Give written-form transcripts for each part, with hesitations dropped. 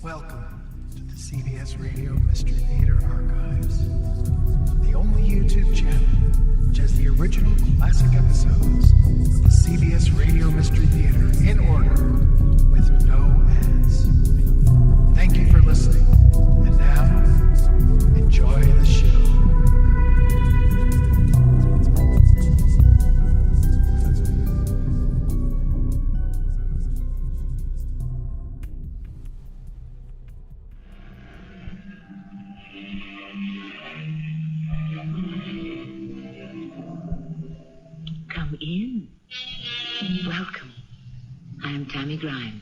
Welcome to the CBS Radio Mystery Theater Archives, the only YouTube channel which has the original classic episodes of the CBS Radio Mystery Theater in order with no ads. Thank you for listening, and now, enjoy the show. In. Welcome. I am Tammy Grimes.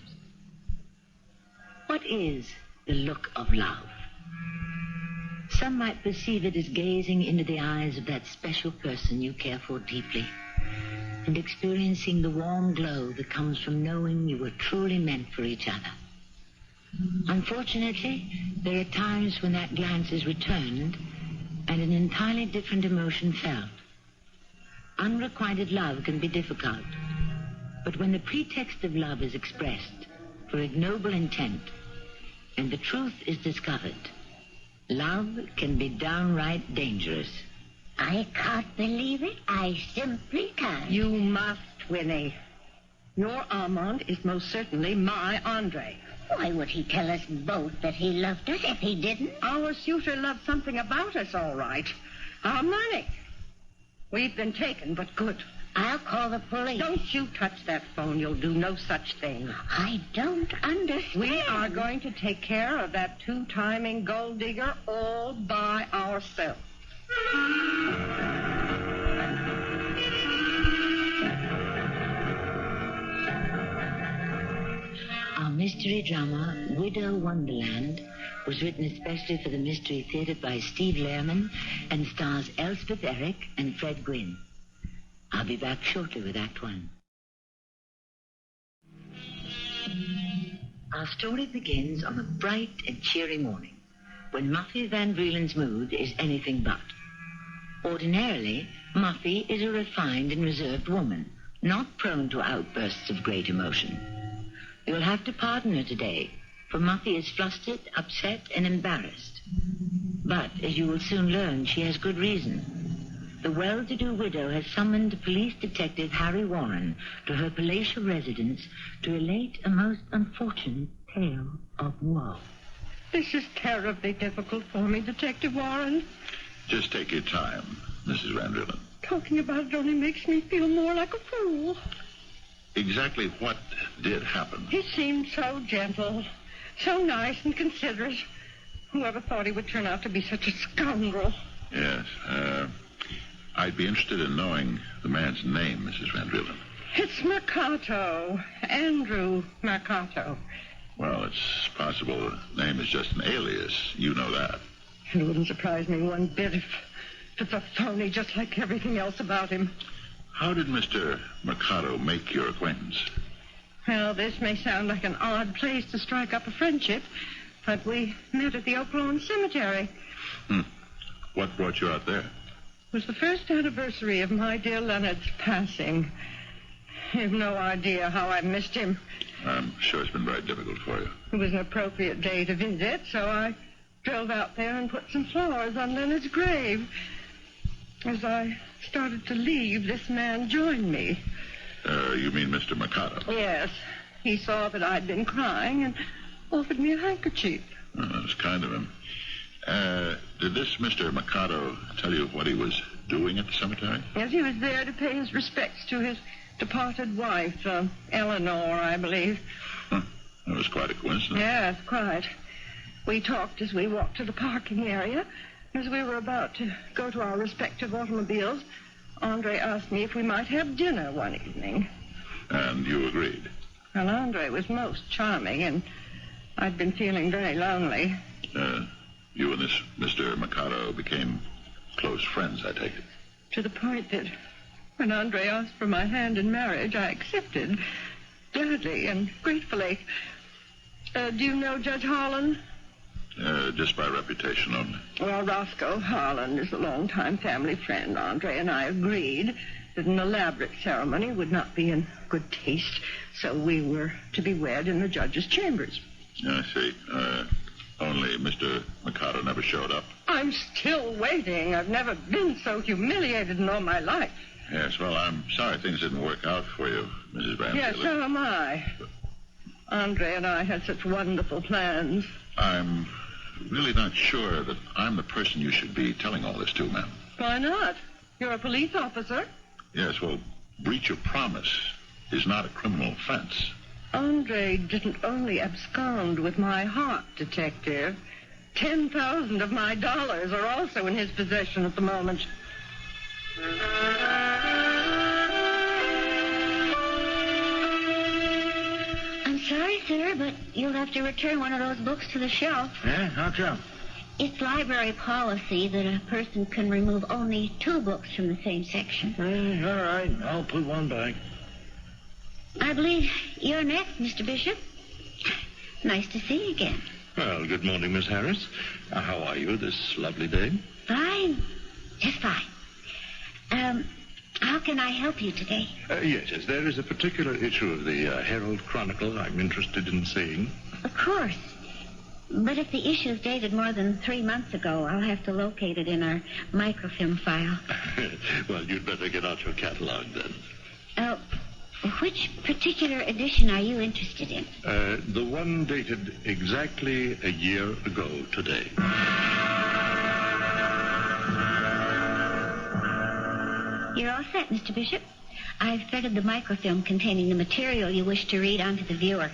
What is the look of love? Some might perceive it as gazing into the eyes of that special person you care for deeply and experiencing the warm glow that comes from knowing you were truly meant for each other. Unfortunately, there are times when that glance is returned and an entirely different emotion felt. Unrequited love can be difficult, but when the pretext of love is expressed for ignoble intent and the truth is discovered, love can be downright dangerous. I can't believe it. I simply can't. You must, Winnie. Your Armand is most certainly my Andre. Why would he tell us both that he loved us if he didn't? Our suitor loved something about us, all right. Our money. We've been taken, but good. I'll call the police. Don't you touch that phone. You'll do no such thing. I don't understand. We are going to take care of that two-timing gold digger all by ourselves. Our mystery drama, Widow Wonderland, was written especially for the Mystery Theater by Steve Lehrman and stars Elspeth and Fred Gwynne. I'll be back shortly with Act One. Our story begins on a bright and cheery morning when Muffy Van Vreeland's mood is anything but. Ordinarily, Muffy is a refined and reserved woman, not prone to outbursts of great emotion. You'll have to pardon her today, for Muffy is flustered, upset, and embarrassed. But, as you will soon learn, she has good reason. The well-to-do widow has summoned police detective Harry Warren to her palatial residence to relate a most unfortunate tale of woe. This is terribly difficult for me, Detective Warren. Just take your time, Mrs. Van Vreeland. Talking about it only makes me feel more like a fool. Exactly what did happen? He seemed so gentle, so nice and considerate. Whoever thought he would turn out to be such a scoundrel? Yes, I'd be interested in knowing the man's name, Mrs. Van Vreeland. It's Mercato. Andrew Mercato. Well, it's possible the name is just an alias. You know that. It wouldn't surprise me one bit if it's a phony just like everything else about him. How did Mr. Mercato make your acquaintance? Well, this may sound like an odd place to strike up a friendship, but we met at the Oak Lawn Cemetery. What brought you out there? It was the first anniversary of my dear Leonard's passing. You've no idea how I missed him. I'm sure it's been very difficult for you. It was an appropriate day to visit, so I drove out there and put some flowers on Leonard's grave. As I started to leave, this man joined me. You mean Mr. Mercato? Yes. He saw that I'd been crying and offered me a handkerchief. Oh, that was kind of him. Did this Mr. Mercato tell you what he was doing at the cemetery? Yes, he was there to pay his respects to his departed wife, Eleanor, I believe. That was quite a coincidence. Yes, quite. We talked as we walked to the parking area. As we were about to go to our respective automobiles, Andre asked me if we might have dinner one evening. And you agreed? Well, Andre was most charming, and I'd been feeling very lonely. You and this Mr. Mercato became close friends, I take it. To the point that when Andre asked for my hand in marriage, I accepted, gladly and gratefully. Do you know Judge Harlan? Just by reputation only. Well, Roscoe Harlan is a longtime family friend. Andre and I agreed that an elaborate ceremony would not be in good taste, so we were to be wed in the judge's chambers. I see. Only Mr. Mikado never showed up. I'm still waiting. I've never been so humiliated in all my life. Yes, well, I'm sorry things didn't work out for you, Mrs. Van Yes, Taylor. so am I. Andre and I had such wonderful plans. I'm really not sure that I'm the person you should be telling all this to, ma'am. Why not? You're a police officer. Yes, well, breach of promise is not a criminal offense. Andre didn't only abscond with my heart, Detective. 10,000 of my dollars are also in his possession at the moment. I'm sorry, sir, but you'll have to return one of those books to the shelf. Yeah, how come? It's library policy that a person can remove only 2 books from the same section. All right, I'll put one back. I believe you're next, Mr. Bishop. Nice to see you again. Well, good morning, Miss Harris. How are you this lovely day? Fine. Just fine. How can I help you today? Yes, there is a particular issue of the Herald Chronicle I'm interested in seeing. Of course. But if the issue's dated more than 3 months ago, I'll have to locate it in our microfilm file. Well, you'd better get out your catalog, then. Which particular edition are you interested in? The one dated exactly a year ago today. You're all set, Mr. Bishop. I've threaded the microfilm containing the material you wish to read onto the viewer.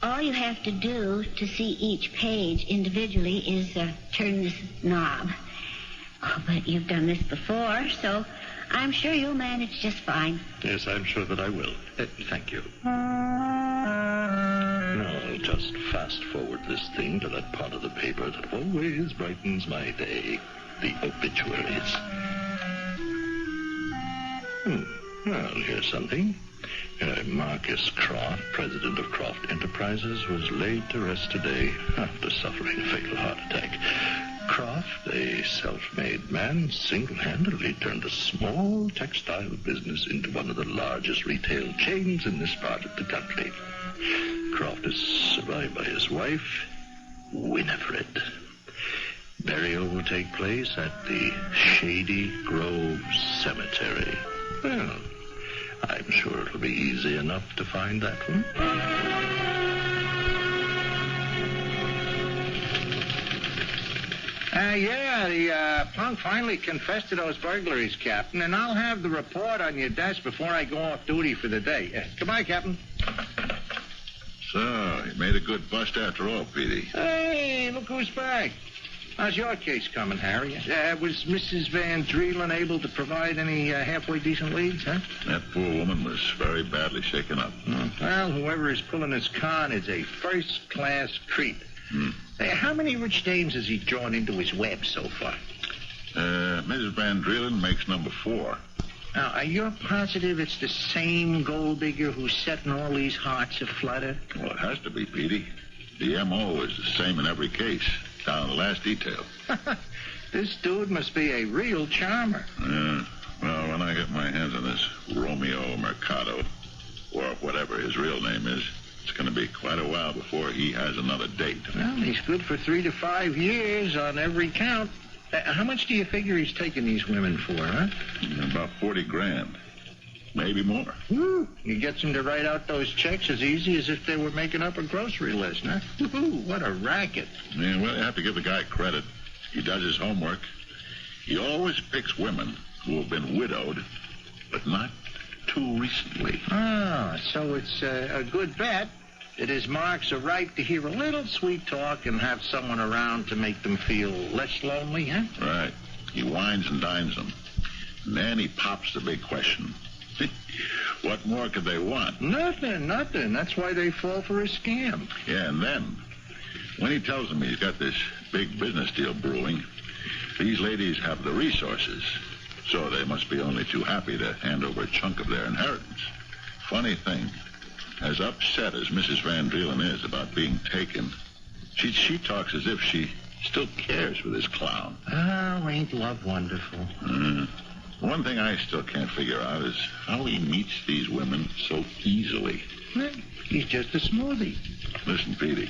All you have to do to see each page individually is turn this knob. Oh, but you've done this before, so I'm sure you'll manage just fine. Yes, I'm sure that I will. Thank you. Now, I'll just fast forward this thing to that part of the paper that always brightens my day, the obituaries. Well, here's something. Marcus Croft, president of Croft Enterprises, was laid to rest today after suffering a fatal heart attack. Croft, a self-made man, single-handedly turned a small textile business into one of the largest retail chains in this part of the country. Croft is survived by his wife, Winifred. Burial will take place at the Shady Grove Cemetery. Well, I'm sure it'll be easy enough to find that one. The punk finally confessed to those burglaries, Captain, and I'll have the report on your desk before I go off duty for the day. Goodbye, Captain. So, you made a good bust after all, Petey. Hey, look who's back. How's your case coming, Harry? Was Mrs. Van Drielen able to provide any halfway decent leads, huh? That poor woman was very badly shaken up. Well, whoever is pulling his con is a first-class creep. Hey, how many rich dames has he drawn into his web so far? Mrs. Van Drielen makes number 4. Now, are you positive it's the same gold digger who's setting all these hearts aflutter? Well, it has to be, Petey. The M.O. is the same in every case, down to the last detail. This dude must be a real charmer. Well, when I get my hands on this Romeo Mercado, or whatever his real name is, it's going to be quite a while before he has another date. Well, he's good for 3 to 5 years on every count. How much do you figure he's taking these women for, huh? About $40,000. Maybe more. Woo. He gets them to write out those checks as easy as if they were making up a grocery list, huh? Woo-hoo, what a racket. Yeah, well, you have to give the guy credit. He does his homework. He always picks women who have been widowed, but not too recently. Ah, so it's a good bet that his marks are ripe to hear a little sweet talk and have someone around to make them feel less lonely, huh? Right. He wines and dines them. And then he pops the big question. What more could they want? Nothing. That's why they fall for a scam. Yeah, and then, when he tells them he's got this big business deal brewing, these ladies have the resources, so they must be only too happy to hand over a chunk of their inheritance. Funny thing, as upset as Mrs. Van Drielen is about being taken, she talks as if she still cares for this clown. Oh, ain't love wonderful? One thing I still can't figure out is how he meets these women so easily. He's just a smoothie. Listen, Petey.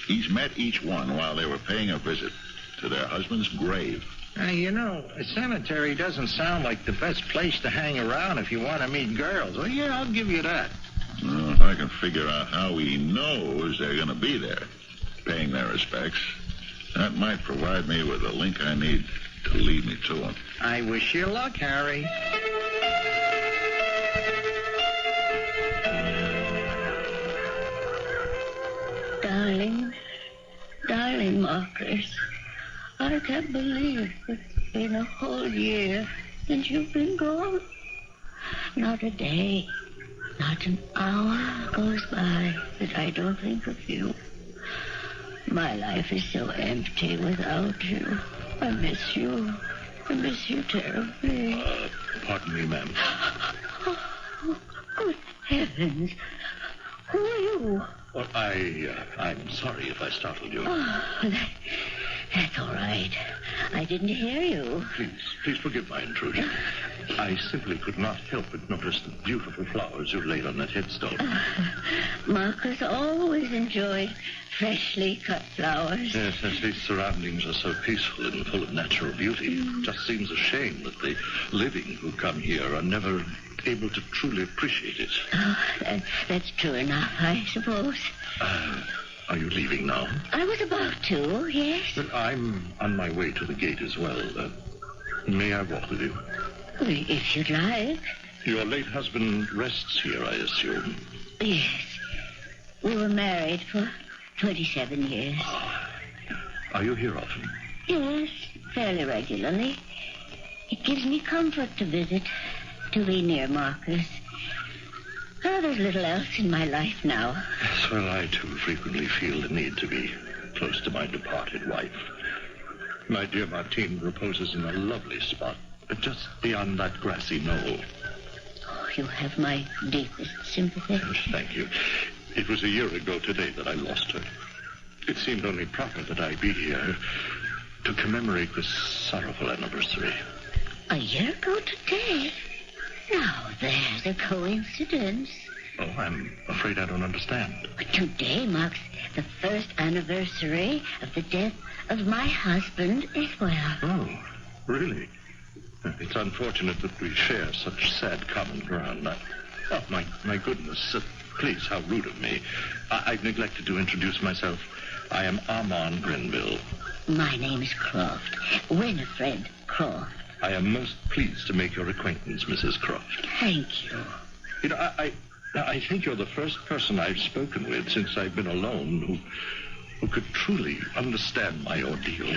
He's met each one while they were paying a visit to their husband's grave. A cemetery doesn't sound like the best place to hang around if you want to meet girls. Well, yeah, I'll give you that. Well, if I can figure out how he knows they're going to be there, paying their respects, that might provide me with a link I need to lead me to him. I wish you luck, Harry. Darling Marcus, I can't believe it's been a whole year since you've been gone. Not a day, not an hour goes by that I don't think of you. My life is so empty without you. I miss you. I miss you terribly. Pardon me, ma'am. Oh, good heavens. Who are you? Well, I'm sorry if I startled you. Oh, that's all right. I didn't hear you. Please forgive my intrusion. I simply could not help but notice the beautiful flowers you laid on that headstone. Marcus always enjoyed freshly cut flowers. Yes, these surroundings are so peaceful and full of natural beauty. It just seems a shame that the living who come here are never able to truly appreciate it. Oh, that's true enough, I suppose. Are you leaving now? I was about to, yes. Well, I'm on my way to the gate as well. May I walk with you? If you'd like. Your late husband rests here, I assume. Yes. We were married for 27 years. Are you here often? Yes, fairly regularly. It gives me comfort to visit, to be near Marcus. Oh, there's little else in my life now. Yes, well, I too frequently feel the need to be close to my departed wife. My dear Martine reposes in a lovely spot, just beyond that grassy knoll. Oh, you have my deepest sympathy. Yes, thank you. It was a year ago today that I lost her. It seemed only proper that I be here to commemorate this sorrowful anniversary. A year ago today? Now, there's a coincidence. Oh, I'm afraid I don't understand. But today marks the first anniversary of the death of my husband as well. Oh, really? It's unfortunate that we share such sad common ground. Oh, my goodness. Please, how rude of me. I've neglected to introduce myself. I am Armand Grenville. My name is Croft. Winifred Croft. I am most pleased to make your acquaintance, Mrs. Croft. Thank you. You know, I think you're the first person I've spoken with since I've been alone who could truly understand my ordeal.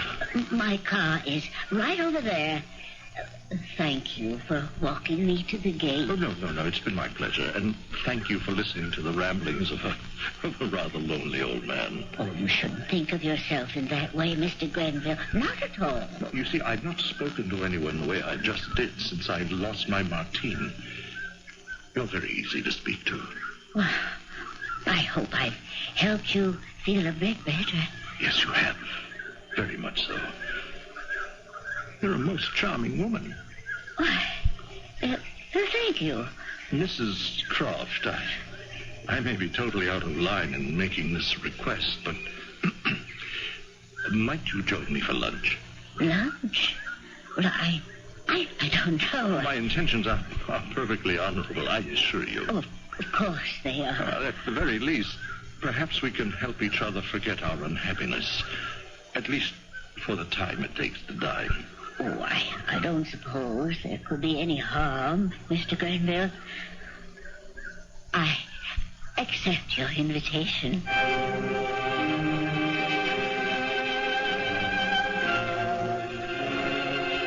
My car is right over there. Thank you for walking me to the gate. Oh, no. It's been my pleasure. And thank you for listening to the ramblings of a rather lonely old man. Oh, you shouldn't think of yourself in that way, Mr. Grenville. Not at all. No, you see, I've not spoken to anyone the way I just did since I lost my Martine. You're very easy to speak to. Well, I hope I've helped you feel a bit better. Yes, you have. Very much so. You're a most charming woman. Why, thank you. Mrs. Croft, I may be totally out of line in making this request, but might you join me for lunch? Lunch? Well, I don't know. My intentions are perfectly honorable, I assure you. Oh, of course they are. At the very least, perhaps we can help each other forget our unhappiness. At least for the time it takes to die. Oh, I don't suppose there could be any harm, Mr. Grenville. I accept your invitation.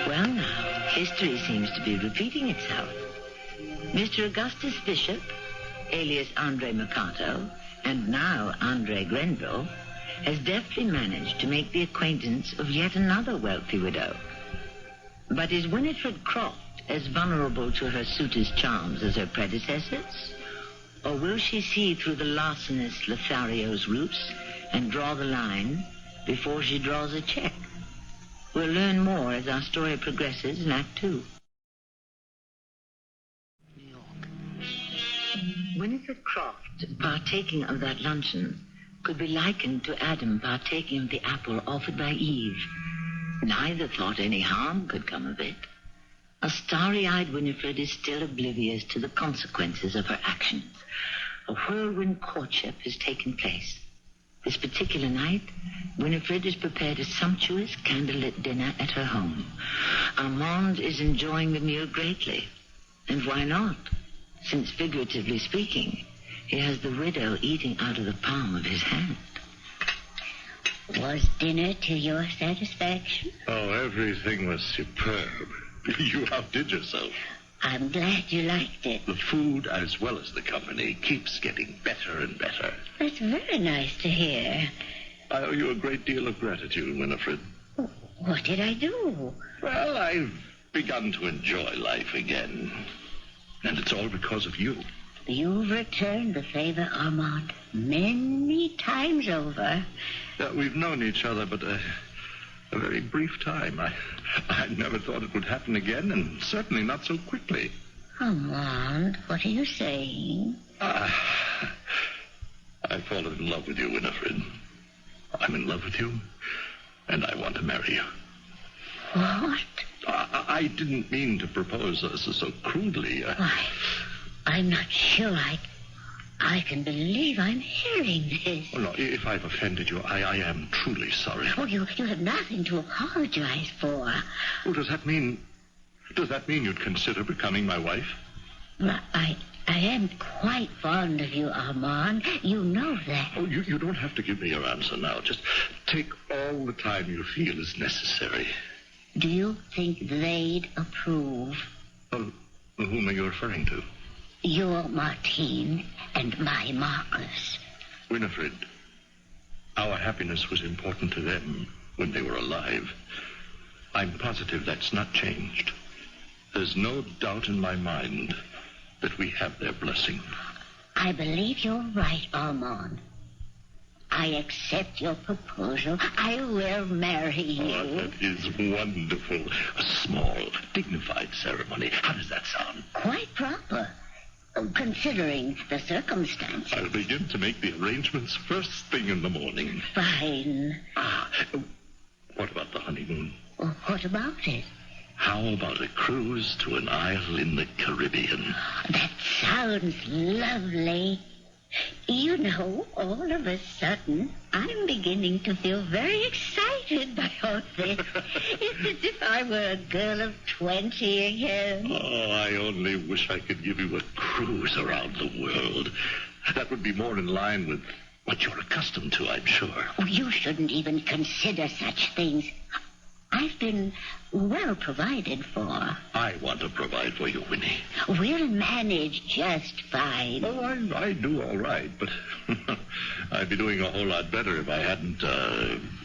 Well, now, history seems to be repeating itself. Mr. Augustus Bishop, alias Andre Mercato, and now Andre Grenville, has deftly managed to make the acquaintance of yet another wealthy widow. But is Winifred Croft as vulnerable to her suitor's charms as her predecessors? Or will she see through the larcenous Lothario's roots and draw the line before she draws a check? We'll learn more as our story progresses in Act 2. Winifred Croft partaking of that luncheon could be likened to Adam partaking of the apple offered by Eve. Neither thought any harm could come of it. A starry-eyed Winifred is still oblivious to the consequences of her actions. A whirlwind courtship has taken place. This particular night, Winifred has prepared a sumptuous candlelit dinner at her home. Armand is enjoying the meal greatly. And why not? Since, figuratively speaking, he has the widow eating out of the palm of his hand. Was dinner to your satisfaction? Oh, everything was superb. You outdid yourself. I'm glad you liked it. The food, as well as the company, keeps getting better and better. That's very nice to hear. I owe you a great deal of gratitude, Winifred. What did I do? Well, I've begun to enjoy life again. And it's all because of you. You've returned the favor, Armand, many times over. We've known each other but a very brief time. I never thought it would happen again, and certainly not so quickly. Armand, what are you saying? I've fallen in love with you, Winifred. I'm in love with you, and I want to marry you. What? I didn't mean to propose so crudely. I'm not sure I can believe I'm hearing this. Oh, no, if I've offended you, I am truly sorry. Oh, you have nothing to apologize for. Oh, does that mean you'd consider becoming my wife? Well, I am quite fond of you, Armand. You know that. Oh, you don't have to give me your answer now. Just take all the time you feel is necessary. Do you think they'd approve? Whom are you referring to? Your Martine and my Marcus. Winifred, our happiness was important to them when they were alive. I'm positive that's not changed. There's no doubt in my mind that we have their blessing. I believe you're right, Armand. I accept your proposal. I will marry you. Oh, that is wonderful. A small, dignified ceremony. How does that sound? Quite proper, considering the circumstances. I'll begin to make the arrangements first thing in the morning. Fine. What about the honeymoon? Well, what about it? How about a cruise to an isle in the Caribbean? That sounds lovely. You know, all of a sudden, I'm beginning to feel very excited by all this. It's as if I were a girl of 20 again. Oh, I only wish I could give you a cruise around the world. That would be more in line with what you're accustomed to, I'm sure. Oh, you shouldn't even consider such things. I've been well provided for. I want to provide for you, Winnie. We'll manage just fine. Oh, I do all right, but I'd be doing a whole lot better if I hadn't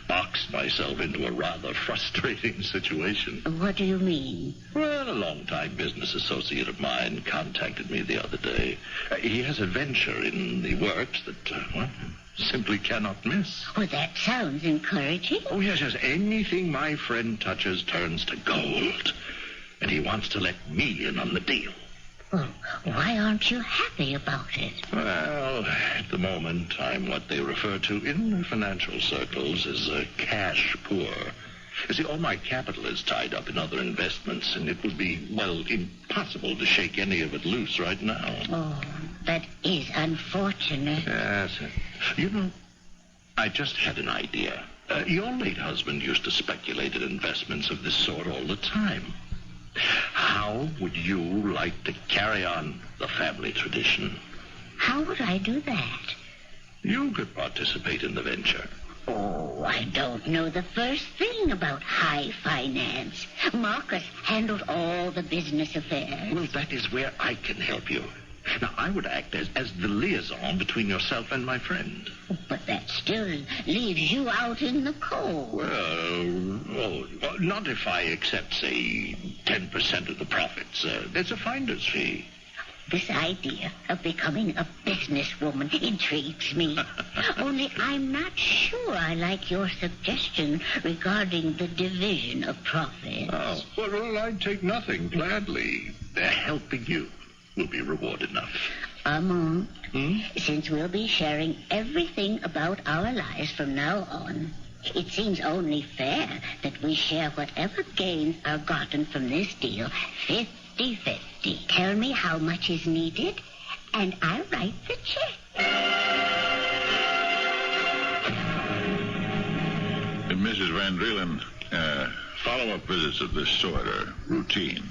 boxed myself into a rather frustrating situation. What do you mean? Well, a long-time business associate of mine contacted me the other day. He has a venture in the works that, simply cannot miss. Well, that sounds encouraging. Oh, yes. Anything my friend touches turns to gold. And he wants to let me in on the deal. Well, why aren't you happy about it? Well, at the moment, I'm what they refer to in financial circles as cash poor. You see, all my capital is tied up in other investments, and it would be, impossible to shake any of it loose right now. Oh, that is unfortunate. Yes. You know, I just had an idea. Your late husband used to speculate in investments of this sort all the time. How would you like to carry on the family tradition? How would I do that? You could participate in the venture. Oh, I don't know the first thing about high finance. Marcus handled all the business affairs. Well, that is where I can help you. Now, I would act as the liaison between yourself and my friend. But that still leaves you out in the cold. Well, not if I accept, say, 10% of the profits. There's a finder's fee. This idea of becoming a businesswoman intrigues me. Only I'm not sure I like your suggestion regarding the division of profits. Oh, well, I'd take nothing gladly. Helping you will be reward enough. Armand, since we'll be sharing everything about our lives from now on, it seems only fair that we share whatever gains are gotten from this deal 50-50. Tell me how much is needed, and I'll write the check. Mrs. Van Drielen, follow-up visits of this sort are routine,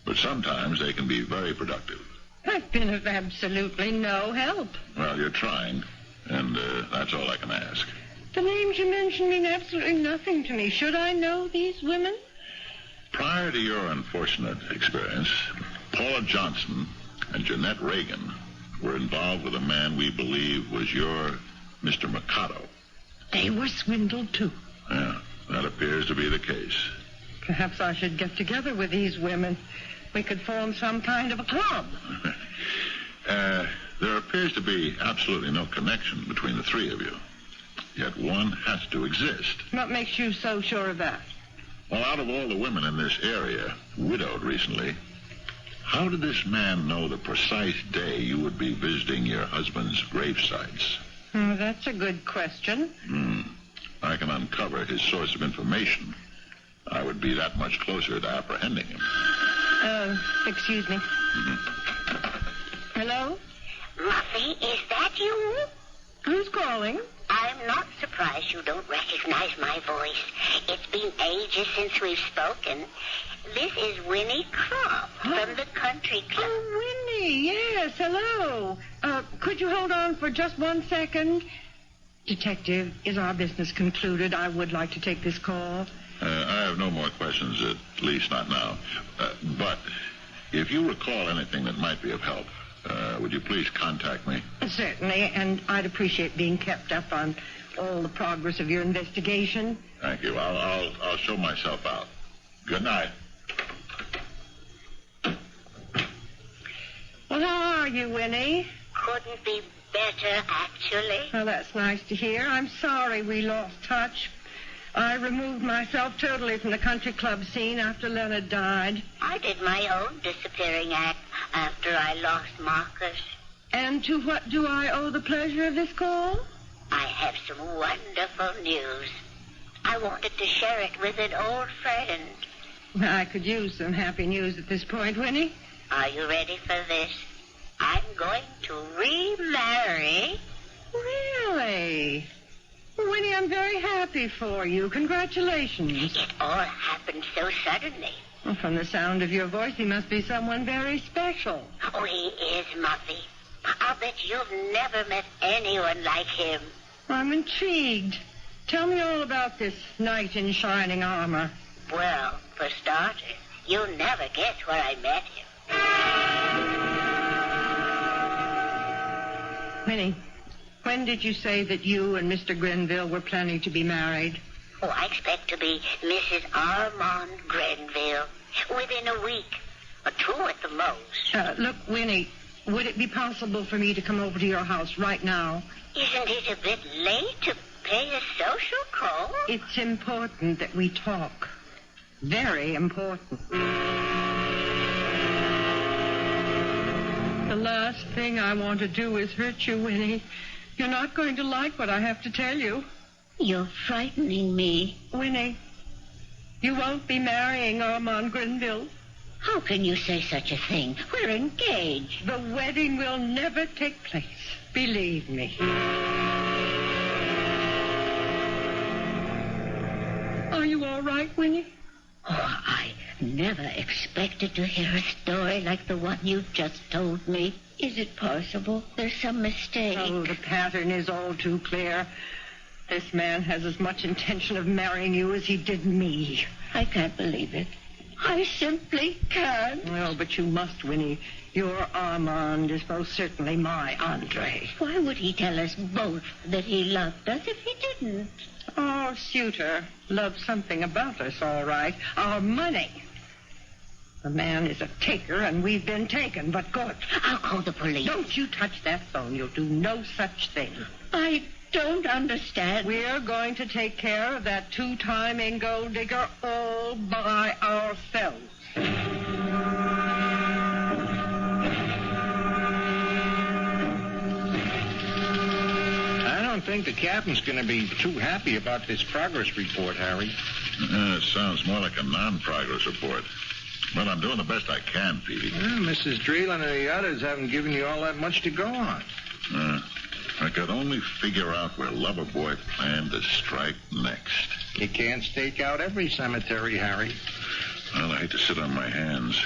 but sometimes they can be very productive. I've been of absolutely no help. Well, you're trying, and that's all I can ask. The names you mentioned mean absolutely nothing to me. Should I know these women? Prior to your unfortunate experience, Paula Johnson and Jeanette Reagan were involved with a man we believe was your Mr. Mikado. They were swindled, too. Yeah, that appears to be the case. Perhaps I should get together with these women. We could form some kind of a club. There appears to be absolutely no connection between the three of you. Yet one has to exist. What makes you so sure of that? Well, out of all the women in this area, widowed recently, how did this man know the precise day you would be visiting your husband's grave sites? Oh, that's a good question. I can uncover his source of information. I would be that much closer to apprehending him. Excuse me. Hello? Muffy, is that you? Who's calling? I'm not surprised you don't recognize my voice. It's been ages since we've spoken. This is Winnie Croft from the country club. Oh, Winnie, yes, hello. Could you hold on for just 1 second? Detective, is our business concluded? I would like to take this call. I have no more questions, at least not now. But if you recall anything that might be of help, would you please contact me? Certainly, and I'd appreciate being kept up on all the progress of your investigation. Thank you. I'll show myself out. Good night. Well, how are you, Winnie? Couldn't be better, actually. Well, that's nice to hear. I'm sorry we lost touch. I removed myself totally from the country club scene after Leonard died. I did my own disappearing act after I lost Marcus. And to what do I owe the pleasure of this call? I have some wonderful news. I wanted to share it with an old friend. I could use some happy news at this point, Winnie. Are you ready for this? I'm going to remarry. Really? Winnie, I'm very happy for you. Congratulations. It all happened so suddenly. Well, from the sound of your voice, he must be someone very special. Oh, he is, Muffy. I'll bet you've never met anyone like him. I'm intrigued. Tell me all about this knight in shining armor. Well, for starters, you'll never guess where I met him. Winnie, when did you say that you and Mr. Grenville were planning to be married? Oh, I expect to be Mrs. Armand Grenville within a week, or 2 at the most. Look, Winnie, would it be possible for me to come over to your house right now? Isn't it a bit late to pay a social call? It's important that we talk. Very important. The last thing I want to do is hurt you, Winnie. You're not going to like what I have to tell you. You're frightening me. Winnie, you won't be marrying Armand Grenville. How can you say such a thing? We're engaged. The wedding will never take place. Believe me. Are you all right, Winnie? Oh, I never expected to hear a story like the one you just told me. Is it possible there's some mistake? Oh, the pattern is all too clear. This man has as much intention of marrying you as he did me. I can't believe it. I simply can't. Well, but you must, Winnie. Your Armand is most certainly my Andre. Why would he tell us both that he loved us if he didn't? Our suitor loves something about us, all right. Our money. The man is a taker, and we've been taken, but good. I'll call the police. Don't you touch that phone. You'll do no such thing. I don't understand. We're going to take care of that 2-timing gold digger all by ourselves. think the captain's going to be too happy about this progress report, Harry. It sounds more like a non-progress report. But I'm doing the best I can, Petey. Well, Mrs. Dreeland and the others haven't given you all that much to go on. I could only figure out where Loverboy planned to strike next. You can't stake out every cemetery, Harry. Well, I hate to sit on my hands.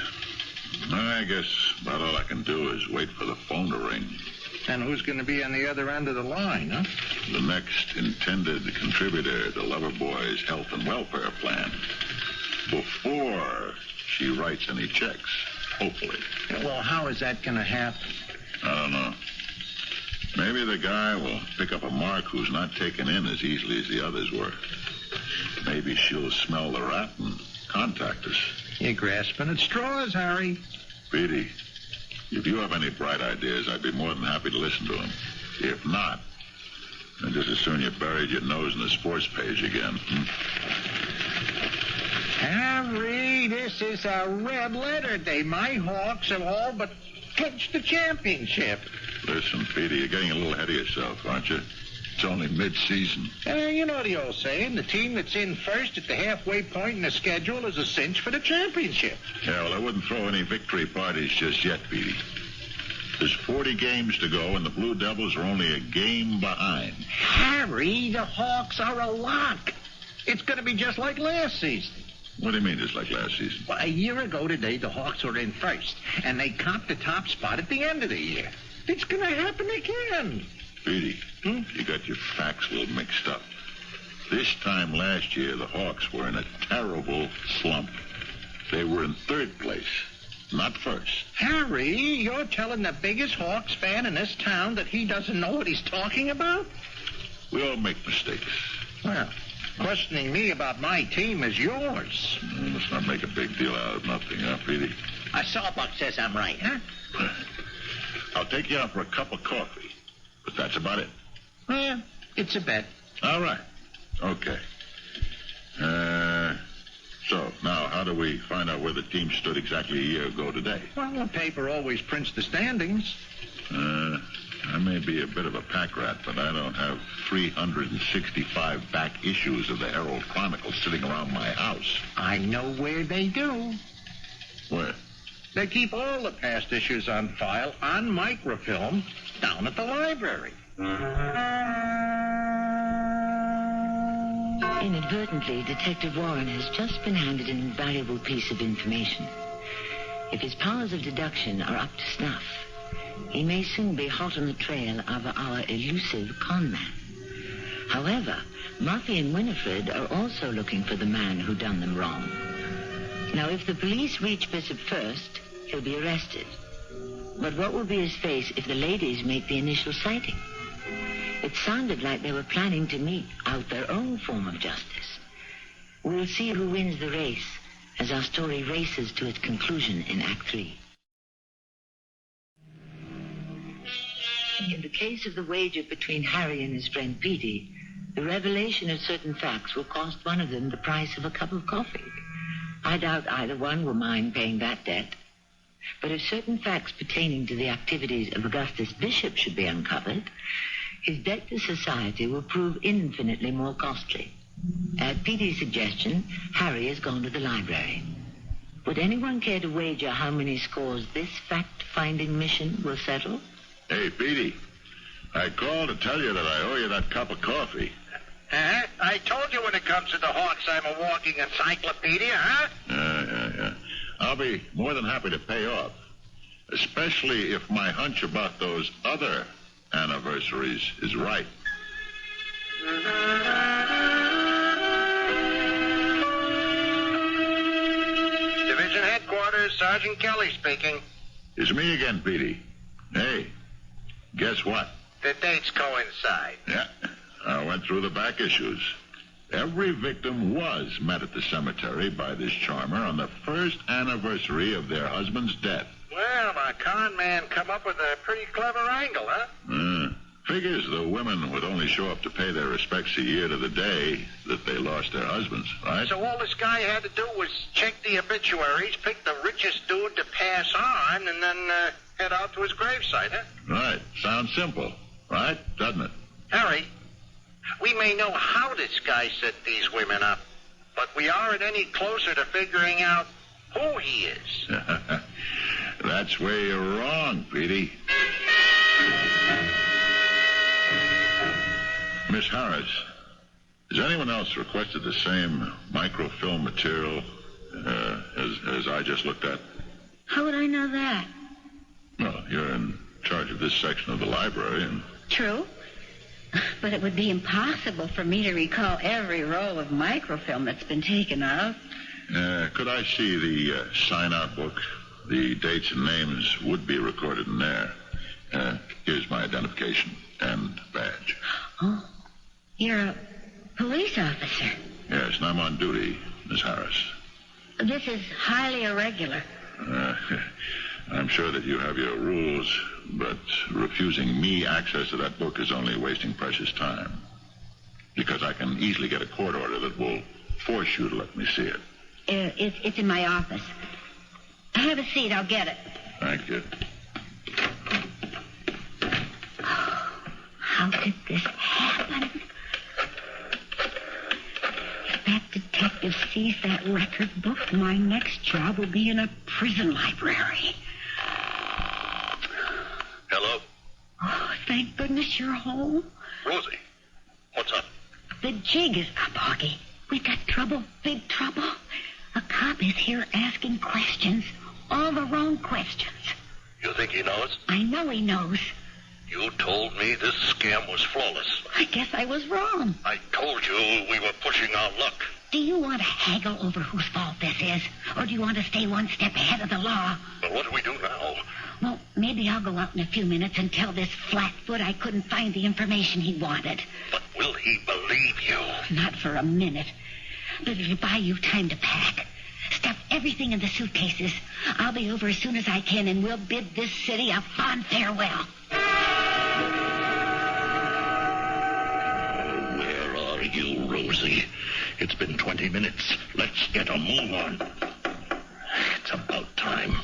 I guess about all I can do is wait for the phone to ring. And who's going to be on the other end of the line, huh? The next intended contributor to Loverboy's health and welfare plan. Before she writes any checks, hopefully. Well, how is that going to happen? I don't know. Maybe the guy will pick up a mark who's not taken in as easily as the others were. Maybe she'll smell the rat and contact us. You're grasping at straws, Harry. Petey, if you have any bright ideas, I'd be more than happy to listen to them. If not, then just as soon you buried your nose in the sports page again. Harry, this is a red letter day. My Hawks have all but clinched the championship. Listen, Petey, you're getting a little ahead of yourself, aren't you? It's only mid-season. You know the old saying, the team that's in first at the halfway point in the schedule is a cinch for the championship. Yeah, well, I wouldn't throw any victory parties just yet, Petey. There's 40 games to go, and the Blue Devils are only a game behind. Harry, the Hawks are a lock. It's going to be just like last season. What do you mean, just like last season? Well, a year ago today, the Hawks were in first, and they copped the top spot at the end of the year. It's going to happen again. Petey, you got your facts a little mixed up. This time last year, the Hawks were in a terrible slump. They were in third place, not first. Harry, you're telling the biggest Hawks fan in this town that he doesn't know what he's talking about? We all make mistakes. Well, questioning me about my team is yours. Let's not make a big deal out of nothing, huh, Petey? A sawbuck says I'm right, huh? I'll take you out for a cup of coffee, but that's about it. Yeah, it's a bet. All right. Okay. So, now, how do we find out where the team stood exactly a year ago today? Well, the paper always prints the standings. I may be a bit of a pack rat, but I don't have 365 back issues of the Herald Chronicle sitting around my house. I know where they do. Where? They keep all the past issues on file on microfilm down at the library. Inadvertently, Detective Warren has just been handed an invaluable piece of information. If his powers of deduction are up to snuff, he may soon be hot on the trail of our elusive con man. However, Muffy and Winifred are also looking for the man who done them wrong. Now, if the police reach Bishop first, he'll be arrested. But what will be his face if the ladies make the initial sighting? It sounded like they were planning to mete out their own form of justice. We'll see who wins the race as our story races to its conclusion in Act 3. In the case of the wager between Harry and his friend Petey, the revelation of certain facts will cost one of them the price of a cup of coffee. I doubt either one will mind paying that debt. But if certain facts pertaining to the activities of Augustus Bishop should be uncovered, his debt to society will prove infinitely more costly. At Petey's suggestion, Harry has gone to the library. Would anyone care to wager how many scores this fact-finding mission will settle? Hey, Petey, I called to tell you that I owe you that cup of coffee. Huh? I told you when it comes to the Hawks, I'm a walking encyclopedia, huh? Yeah. I'll be more than happy to pay off, especially if my hunch about those other anniversaries is right. Division headquarters, Sergeant Kelly speaking. It's me again, Petey. Hey, guess what? The dates coincide. Yeah, I went through the back issues. Every victim was met at the cemetery by this charmer on the first anniversary of their husband's death. Well, our con man come up with a pretty clever angle, huh? Figures the women would only show up to pay their respects a year to the day that they lost their husbands, right? So all this guy had to do was check the obituaries, pick the richest dude to pass on, and then head out to his gravesite, huh? Right. Sounds simple, right? Doesn't it? Harry, We may know how this guy set these women up, but we aren't any closer to figuring out who he is. That's where you're wrong, Petey. Miss Harris, has anyone else requested the same microfilm material as I just looked at? How would I know that? Well, you're in charge of this section of the library, and... True. But it would be impossible for me to recall every roll of microfilm that's been taken out. Could I see the sign-out book? The dates and names would be recorded in there. Here's my identification and badge. Oh, you're a police officer. Yes, and I'm on duty, Miss Harris. This is highly irregular. I'm sure that you have your rules, but refusing me access to that book is only wasting precious time. Because I can easily get a court order that will force you to let me see it. It's in my office. Have a seat. I'll get it. Thank you. How did this happen? If that detective sees that record book, my next job will be in a prison library. Hello? Oh, thank goodness you're home. Rosie, what's up? The jig is up, Augie. We've got trouble, big trouble. A cop is here asking questions, all the wrong questions. You think he knows? I know he knows. You told me this scam was flawless. I guess I was wrong. I told you we were pushing our luck. Do you want to haggle over whose fault this is? Or do you want to stay one step ahead of the law? But what do we do now? Well, maybe I'll go out in a few minutes and tell this flatfoot I couldn't find the information he wanted. But will he believe you? Not for a minute. But it'll buy you time to pack. Stuff everything in the suitcases. I'll be over as soon as I can, and we'll bid this city a fond farewell. Where are you, Rosie? It's been 20 minutes. Let's get a move on. It's about time.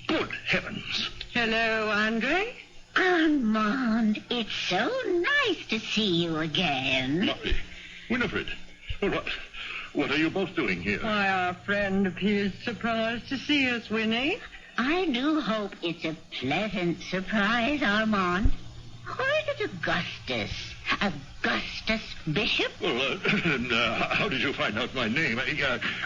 Good heavens. Hello, Andre. Armand, it's so nice to see you again. Molly, Winifred, what are you both doing here? Why, our friend appears surprised to see us, Winnie. I do hope it's a pleasant surprise, Armand. Or is it Augustus? Augustus Bishop? Well, how did you find out my name?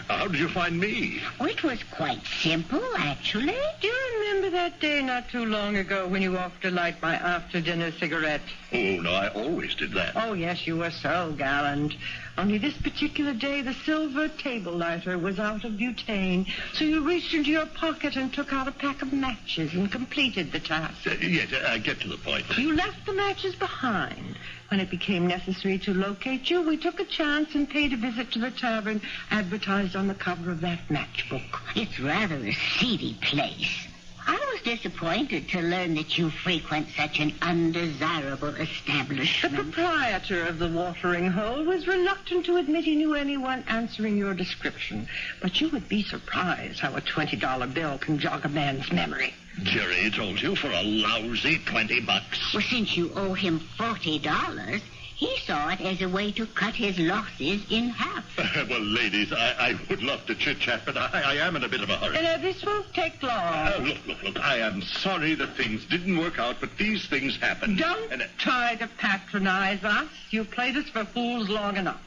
How did you find me? Oh, it was quite simple, actually. Do you remember that day not too long ago when you offered to light my after-dinner cigarette? Oh, no, I always did that. Oh, yes, you were so gallant. Only this particular day, the silver table lighter was out of butane, so you reached into your pocket and took out a pack of matches and completed the task. Yes, get to the point. You left the matches behind. When it became necessary to locate you, we took a chance and paid a visit to the tavern advertised on the cover of that matchbook. It's rather a seedy place. I was disappointed to learn that you frequent such an undesirable The establishment. proprietor of the watering hole was reluctant to admit he knew anyone answering your description. But you would be surprised how a $20 bill can jog a man's memory. Jerry told you for a lousy $20. Well, since you owe him $40, he saw it as a way to cut his losses in half. Well, ladies, I would love to chit-chat, but I am in a bit of a hurry. This won't take long. Look, I am sorry that things didn't work out, but these things happen. Don't try to patronize us. You played us for fools long enough.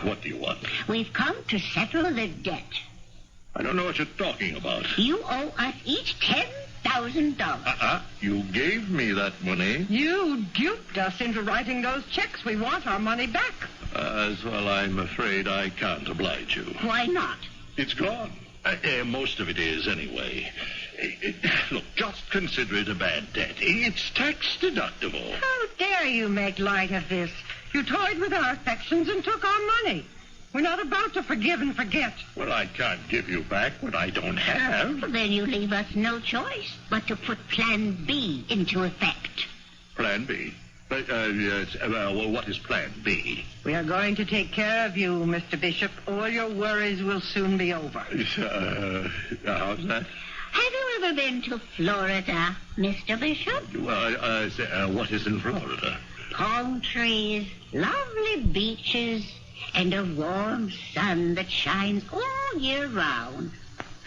What do you want? We've come to settle the debt. I don't know what you're talking about. You owe us each $10,000. You gave me that money. You duped us into writing those checks. We want our money back. Well, I'm afraid I can't oblige you. Why not? It's gone. Most of it is, anyway. Look, just consider it a bad debt. It's tax deductible. How dare you make light of this? You toyed with our affections and took our money. We're not about to forgive and forget. Well, I can't give you back what I don't have. Then you leave us no choice but to put Plan B into effect. Plan B? Yes. Well, what is Plan B? We are going to take care of you, Mr. Bishop. All your worries will soon be over. How's that? Have you ever been to Florida, Mr. Bishop? Well, what is in Florida? Palm trees, lovely beaches, and a warm sun that shines all year round.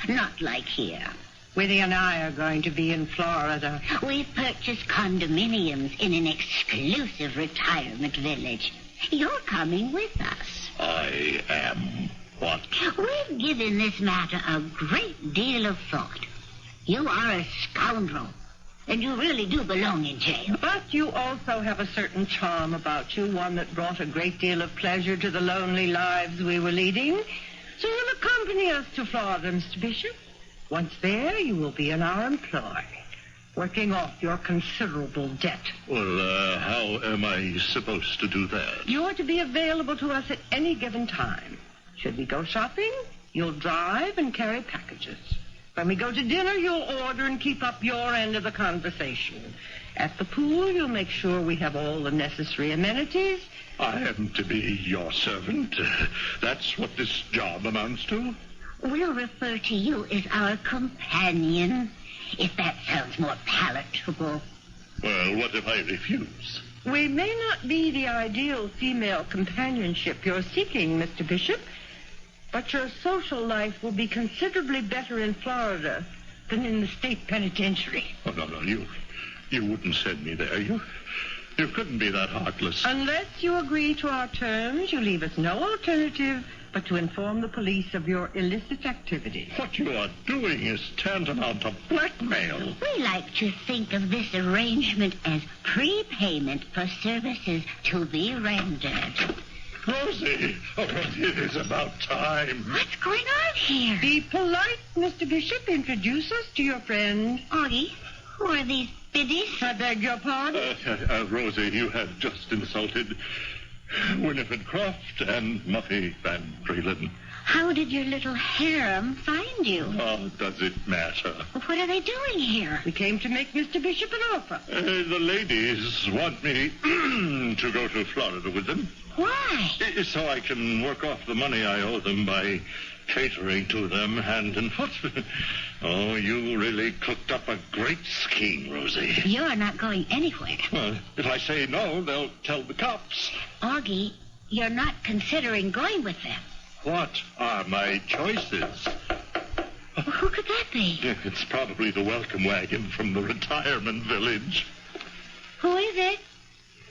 Not like here. Winnie and I are going to be in Florida. We've purchased condominiums in an exclusive retirement village. You're coming with us. I am what? We've given this matter a great deal of thought. You are a scoundrel, and you really do belong in jail. But you also have a certain charm about you, one that brought a great deal of pleasure to the lonely lives we were leading. So you'll accompany us to Florida, Mr. Bishop. Once there, you will be in our employ, working off your considerable debt. Well, how am I supposed to do that? You're to be available to us at any given time. Should we go shopping, you'll drive and carry packages. When we go to dinner, you'll order and keep up your end of the conversation. At the pool, you'll make sure we have all the necessary amenities. I am to be your servant. That's what this job amounts to? We'll refer to you as our companion, if that sounds more palatable. Well, what if I refuse? We may not be the ideal female companionship you're seeking, Mr. Bishop, but your social life will be considerably better in Florida than in the state penitentiary. Oh, no, you wouldn't send me there. You couldn't be that heartless. Unless you agree to our terms, you leave us no alternative but to inform the police of your illicit activities. What you are doing is tantamount to blackmail. We like to think of this arrangement as prepayment for services to be rendered. Rosie! Oh, it is about time. What's going on here? Be polite, Mr. Bishop. Introduce us to your friend. Augie, who are these biddies? I beg your pardon? Rosie, you have just insulted Winifred Croft and Muffy Van Breelen. How did your little harem find you? Oh, does it matter? What are they doing here? We came to make Mr. Bishop an offer. The ladies want me to go to Florida with them. Why? So I can work off the money I owe them by catering to them hand and foot. Oh, you really cooked up a great scheme, Rosie. You're not going anywhere. Well, if I say no, they'll tell the cops. Augie, you're not considering going with them. What are my choices? Who could that be? It's probably the welcome wagon from the retirement village. Who is it?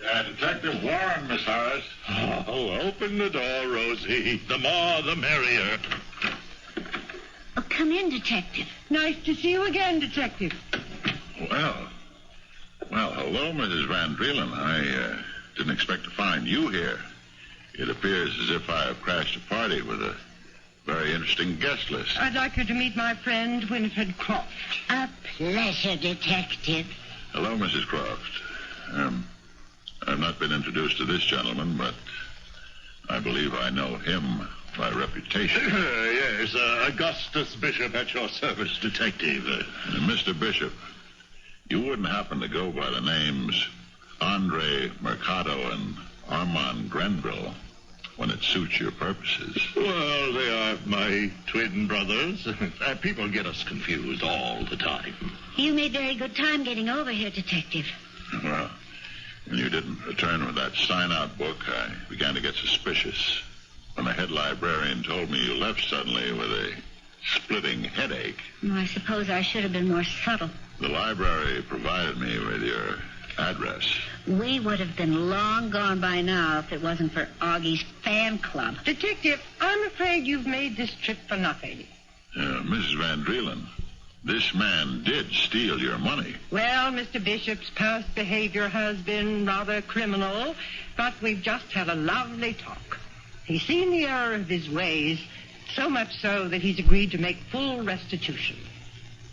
Detective Warren, Miss Harris. Oh, open the door, Rosie. The more, the merrier. Oh, come in, Detective. Nice to see you again, Detective. Well, hello, Mrs. Van Breelen. I didn't expect to find you here. It appears as if I have crashed a party with a very interesting guest list. I'd like you to meet my friend, Winifred Croft. A pleasure, Detective. Hello, Mrs. Croft. I've not been introduced to this gentleman, but I believe I know him by reputation. Yes, Augustus Bishop at your service, Detective. Mr. Bishop, you wouldn't happen to go by the names Andre Mercado and Armand Grenville when it suits your purposes? Well, they are my twin brothers. People get us confused all the time. You made very good time getting over here, Detective. Well, when you didn't return with that sign-out book, I began to get suspicious. When the head librarian told me you left suddenly with a splitting headache. Oh, I suppose I should have been more subtle. The library provided me with your address. We would have been long gone by now if it wasn't for Augie's fan club. Detective, I'm afraid you've made this trip for nothing. Mrs. Van Breelen, this man did steal your money. Well, Mr. Bishop's past behavior has been rather criminal, but we've just had a lovely talk. He's seen the error of his ways, so much so that he's agreed to make full restitution.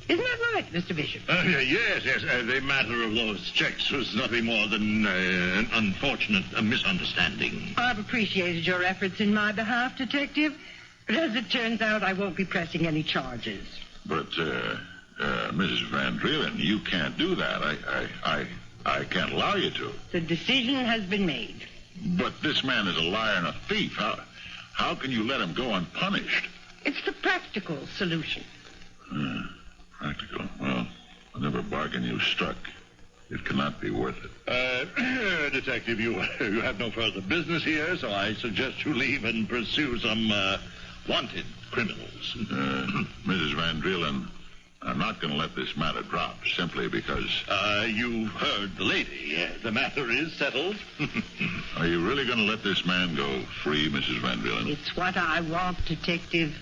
Isn't that right, Mr. Bishop? Yes. The matter of those checks was nothing more than an unfortunate misunderstanding. I've appreciated your efforts in my behalf, Detective, but as it turns out, I won't be pressing any charges. But, Mrs. Van Breelen, you can't do that. I can't allow you to. The decision has been made. But this man is a liar and a thief. How can you let him go unpunished? It's the practical solution. Practical. Well, whatever bargain you struck, it cannot be worth it. Detective, you have no further business here, so I suggest you leave and pursue some wanted criminals. Mrs. Van Drielen, I'm not going to let this matter drop simply because... You heard the lady. The matter is settled. Are you really going to let this man go free, Mrs. Van Drielen? It's what I want, Detective.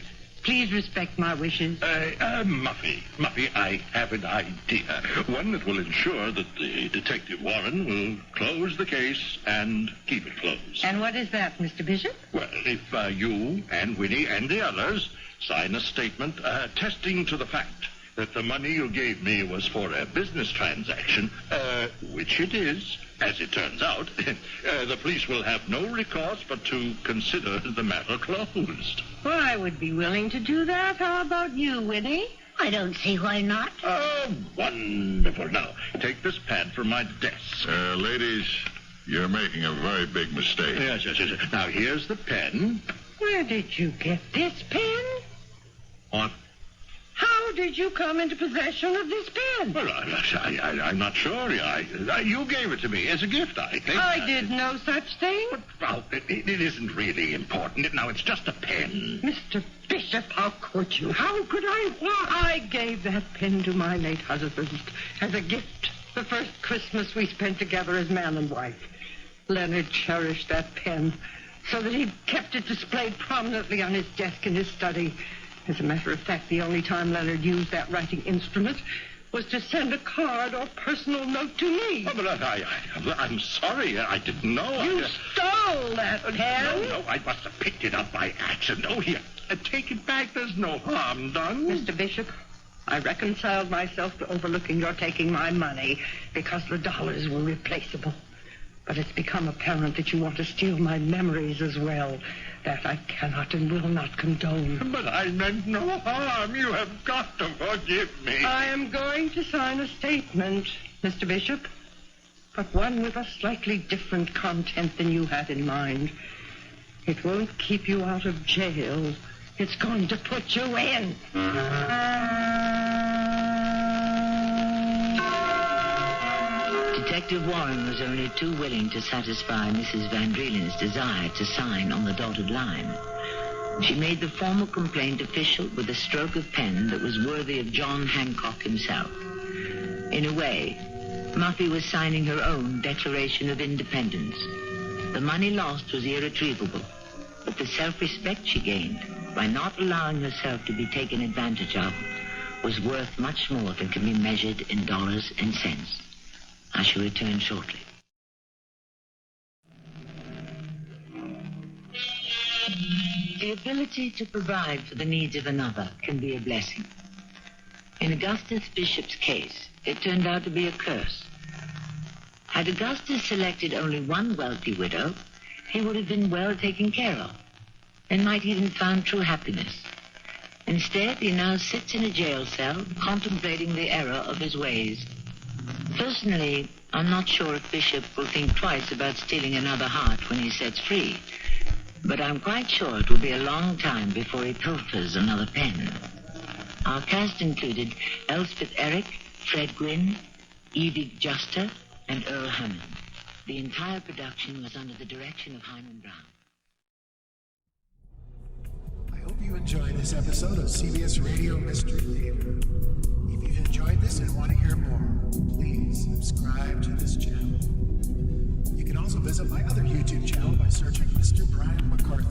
Please respect my wishes. Muffy, I have an idea. One that will ensure that the Detective Warren will close the case and keep it closed. And what is that, Mr. Bishop? Well, if you and Winnie and the others sign a statement attesting to the fact that the money you gave me was for a business transaction, which it is, as it turns out, the police will have no recourse but to consider the matter closed. Well, I would be willing to do that. How about you, Winnie? I don't see why not. Oh, wonderful. Now, take this pad from my desk. Ladies, you're making a very big mistake. Yes. Now, here's the pen. Where did you get this pen? What? How did you come into possession of this pen? Well, I'm not sure. You gave it to me as a gift, I think. I did no such thing. Well, it isn't really important. Now, it's just a pen. Mr. Bishop, how could you? How could I? Why, I gave that pen to my late husband as a gift the first Christmas we spent together as man and wife. Leonard cherished that pen so that he kept it displayed prominently on his desk in his study. As a matter of fact, the only time Leonard used that writing instrument was to send a card or personal note to me. Oh, but I'm sorry. I didn't know. You stole that pen. No, I must have picked it up by accident. Oh, here, take it back. There's no harm done. Mr. Bishop, I reconciled myself to overlooking your taking my money because the dollars were replaceable. But it's become apparent that you want to steal my memories as well. That I cannot and will not condone. But I meant no harm. You have got to forgive me. I am going to sign a statement, Mr. Bishop, but one with a slightly different content than you had in mind. It won't keep you out of jail. It's going to put you in. Detective Warren was only too willing to satisfy Mrs. Van Drielen's desire to sign on the dotted line. She made the formal complaint official with a stroke of pen that was worthy of John Hancock himself. In a way, Muffy was signing her own Declaration of Independence. The money lost was irretrievable, but the self-respect she gained by not allowing herself to be taken advantage of was worth much more than can be measured in dollars and cents. I shall return shortly. The ability to provide for the needs of another can be a blessing. In Augustus Bishop's case, it turned out to be a curse. Had Augustus selected only one wealthy widow, he would have been well taken care of, and might even found true happiness. Instead, he now sits in a jail cell, contemplating the error of his ways. Personally, I'm not sure if Bishop will think twice about stealing another heart when he sets free, but I'm quite sure it will be a long time before he pilfers another pen. Our cast included Elspeth Eric, Fred Gwynne, Evie Juster, and Earl Hammond. The entire production was under the direction of Hyman Brown. I hope you enjoyed this episode of CBS Radio Mystery Theater. If you've enjoyed this and want to hear more, please subscribe to this channel. You can also visit my other YouTube channel by searching Mr. Brian McCarthy.